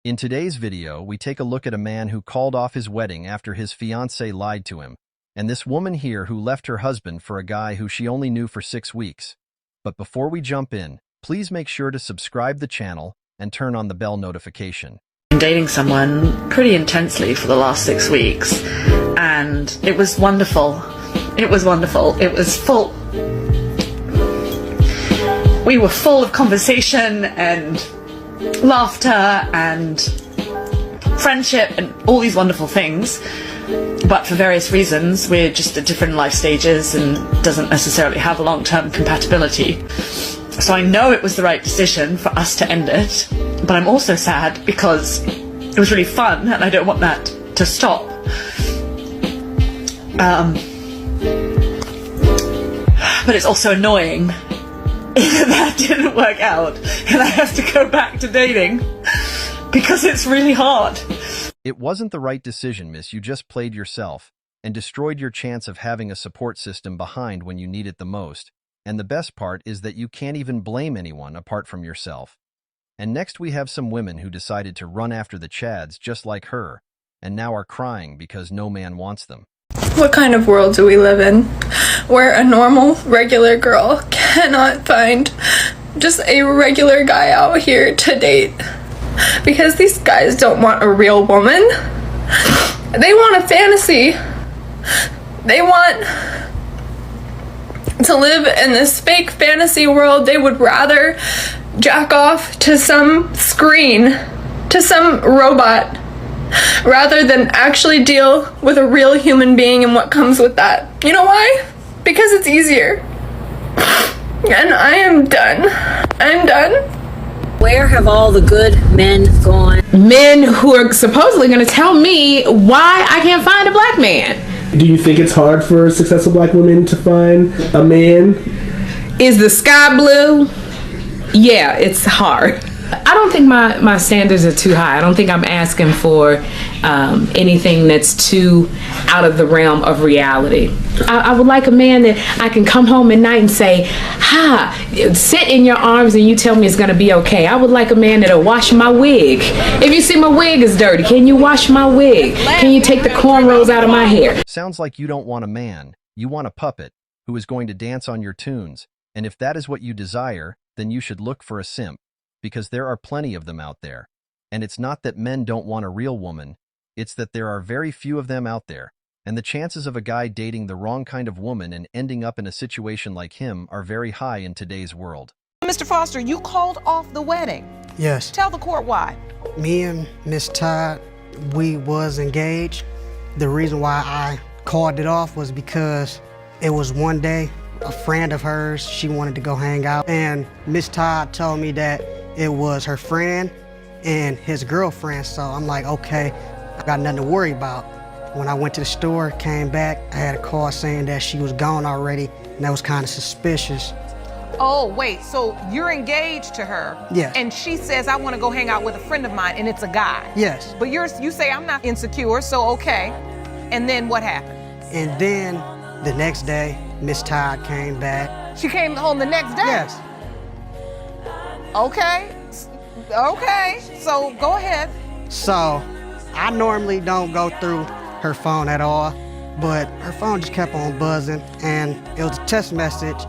In today's video, we take a look at a man who called off his wedding after his fiancée lied to him, and this woman here who left her husband for a guy who she only knew for 6 weeks. But before we jump in, please make sure to subscribe the channel and turn on the bell notification. Been dating someone pretty intensely for the last 6 weeks, and it was wonderful. It was wonderful. It was full. We were full of conversation and laughter and friendship and all these wonderful things, but for various reasons we're just at different life stages and doesn't necessarily have long-term compatibility. So I know it was the right decision for us to end it, but I'm also sad because it was really fun and I don't want that to stop. But it's also annoying that didn't work out and I have to go back to dating because it's really hard. It wasn't the right decision, miss. You just played yourself and destroyed your chance of having a support system behind when you need it the most. And the best part is that you can't even blame anyone apart from yourself. And next we have some women who decided to run after the Chads just like her and now are crying because no man wants them. What kind of world do we live in where a normal, regular girl cannot find just a regular guy out here to date? Because these guys don't want a real woman. They want a fantasy. They want to live in this fake fantasy world. They would rather jack off to some screen, to some robot, rather than actually deal with a real human being and what comes with that. You know why? Because it's easier. And I am done. I'm done. Where have all the good men gone? Men who are supposedly going to tell me why I can't find a black man. Do you think it's hard for successful black women to find a man? Is the sky blue? Yeah, it's hard. I don't think my standards are too high. I don't think I'm asking for anything that's too out of the realm of reality. I would like a man that I can come home at night and say, sit in your arms and you tell me it's going to be okay. I would like a man that'll wash my wig. If you see my wig is dirty, can you wash my wig? Can you take the cornrows out of my hair? Sounds like you don't want a man. You want a puppet who is going to dance on your tunes. And if that is what you desire, then you should look for a simp, because there are plenty of them out there. And it's not that men don't want a real woman, it's that there are very few of them out there. And the chances of a guy dating the wrong kind of woman and ending up in a situation like him are very high in today's world. Mr. Foster, you called off the wedding. Yes. Tell the court why. Me and Miss Todd, we was engaged. The reason why I called it off was because it was one day, a friend of hers, she wanted to go hang out, and Miss Todd told me that it was her friend and his girlfriend, so I'm like, okay, I got nothing to worry about. When I went to the store, came back, I had a call saying that she was gone already, and that was kind of suspicious. Oh, wait, so you're engaged to her? Yes. And she says, I want to go hang out with a friend of mine, and it's a guy? Yes. But you say, I'm not insecure, so okay. And then what happened? And then the next day, Miss Todd came back. She came home the next day? Yes. Okay, so go ahead. So, I normally don't go through her phone at all, but her phone just kept on buzzing, and it was a text message,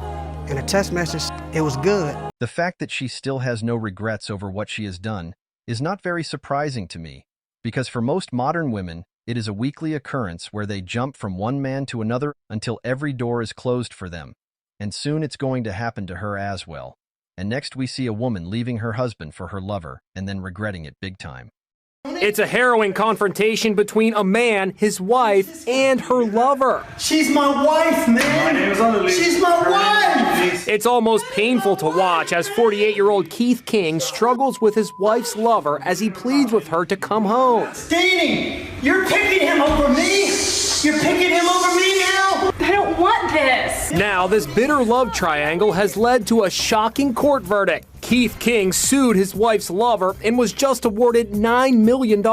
and the text message, it was good. The fact that she still has no regrets over what she has done is not very surprising to me, because for most modern women, it is a weekly occurrence where they jump from one man to another until every door is closed for them, and soon it's going to happen to her as well. And next we see a woman leaving her husband for her lover and then regretting it big time. It's a harrowing confrontation between a man, his wife, and her lover. She's my wife, man! She's my wife! It's almost painful to watch as 48-year-old Keith King struggles with his wife's lover as he pleads with her to come home. Dating! You're picking him over me? You're picking him over me now? I don't want this. Now, this bitter love triangle has led to a shocking court verdict. Keith King sued his wife's lover and was just awarded $9 million.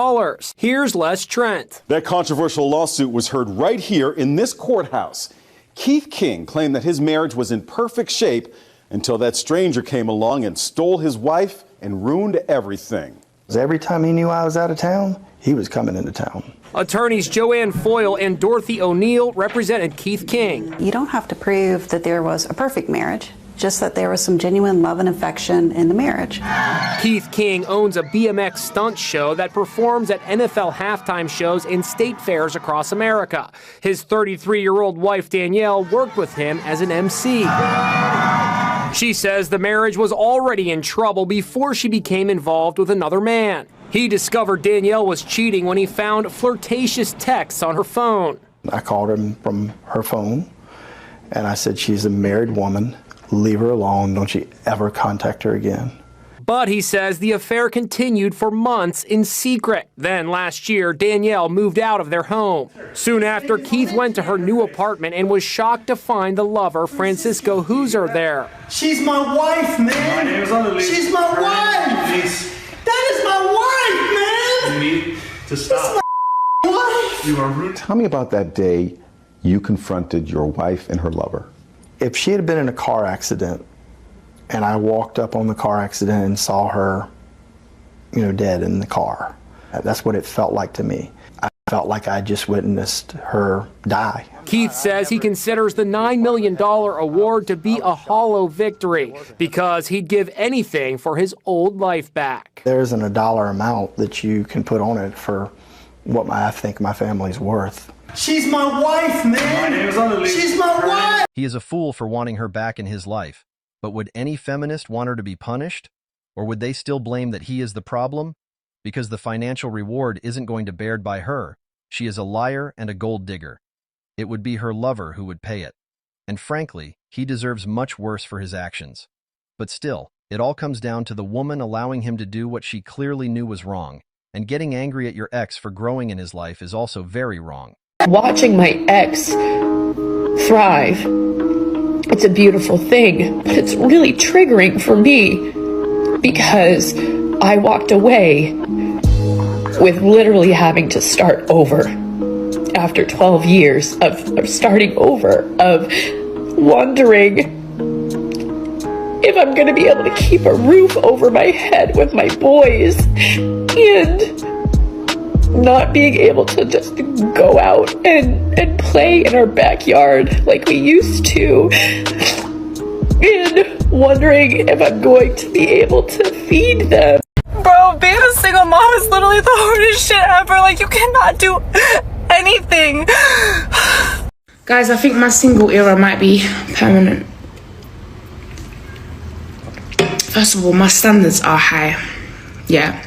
Here's Les Trent. That controversial lawsuit was heard right here in this courthouse. Keith King claimed that his marriage was in perfect shape until that stranger came along and stole his wife and ruined everything. Every time he knew I was out of town, he was coming into town. Attorneys Joanne Foyle and Dorothy O'Neill represented Keith King. You don't have to prove that there was a perfect marriage, just that there was some genuine love and affection in the marriage. Keith King owns a BMX stunt show that performs at NFL halftime shows and state fairs across America. His 33-year-old wife, Danielle, worked with him as an MC. She says the marriage was already in trouble before she became involved with another man. He discovered Danielle was cheating when he found flirtatious texts on her phone. I called him from her phone, and I said, she's a married woman. Leave her alone. Don't you ever contact her again. But he says the affair continued for months in secret. Then last year, Danielle moved out of their home. Soon after, Keith went to her new apartment and was shocked to find the lover, Francisco Hooser, there. She's my wife, man. My name is on the list. She's my wife. Please. That is my wife, man. You need to stop. That's my wife. You are rude. Tell me about that day you confronted your wife and her lover. If she had been in a car accident and I walked up on the car accident and saw her, dead in the car, that's what it felt like to me. I felt like I just witnessed her die. Keith says he considers the $9 million award to be a hollow victory because he'd give anything for his old life back. There isn't a dollar amount that you can put on it for what I think my family's worth. She's my wife, man. My name is on the list. She's my wife. He is a fool for wanting her back in his life. But would any feminist want her to be punished? Or would they still blame that he is the problem? Because the financial reward isn't going to be bared by her. She is a liar and a gold digger. It would be her lover who would pay it. And frankly, he deserves much worse for his actions. But still, it all comes down to the woman allowing him to do what she clearly knew was wrong. And getting angry at your ex for growing in his life is also very wrong. Watching my ex thrive, it's a beautiful thing, but it's really triggering for me because I walked away with literally having to start over after 12 years of starting over, of wondering if I'm going to be able to keep a roof over my head with my boys and not being able to just go out and play in our backyard like we used to, and wondering if I'm going to be able to feed them. Bro, being a single mom is literally the hardest shit ever. Like, you cannot do anything. Guys, I think my single era might be permanent. First of all, my standards are high. Yeah.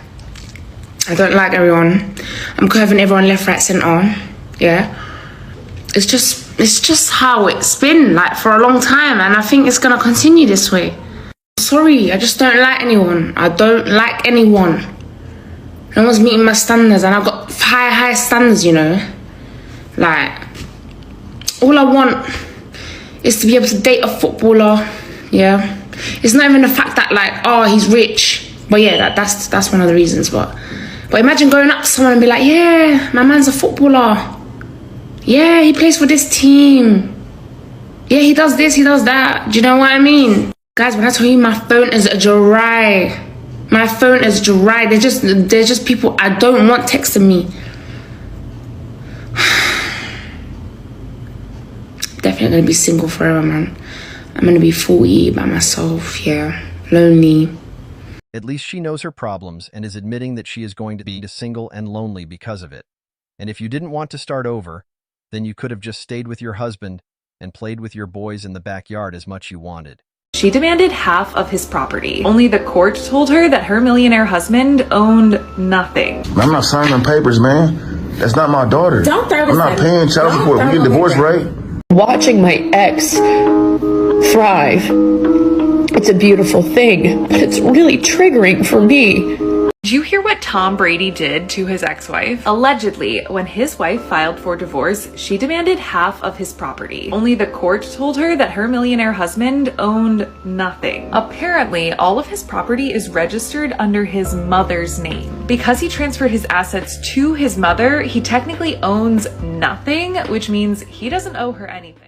I don't like everyone. I'm curving everyone left, right, centre. Yeah. It's just how it's been like for a long time, and I think it's gonna continue this way. Sorry, I just don't like anyone. I don't like anyone. No one's meeting my standards, and I've got high standards, Like, all I want is to be able to date a footballer. Yeah. It's not even the fact that he's rich. But yeah, that's one of the reasons. But imagine going up to someone and be like, yeah, my man's a footballer. Yeah, he plays for this team. Yeah, he does this, he does that. Do you know what I mean? Guys, when I tell you my phone is dry. My phone is dry. They're just people I don't want texting me. Definitely gonna be single forever, man. I'm gonna be 40 by myself, yeah. Lonely. At least she knows her problems and is admitting that she is going to be single and lonely because of it. And if you didn't want to start over, then you could have just stayed with your husband and played with your boys in the backyard as much you wanted. She demanded half of his property. Only the court told her that her millionaire husband owned nothing. I'm not signing papers, man. That's not my daughter. Don't throw this I'm not paying child support. We get divorced, right? Watching my ex thrive, it's a beautiful thing, but it's really triggering for me. Did you hear what Tom Brady did to his ex-wife? Allegedly, when his wife filed for divorce, she demanded half of his property. Only the court told her that her millionaire husband owned nothing. Apparently, all of his property is registered under his mother's name. Because he transferred his assets to his mother, he technically owns nothing, which means he doesn't owe her anything.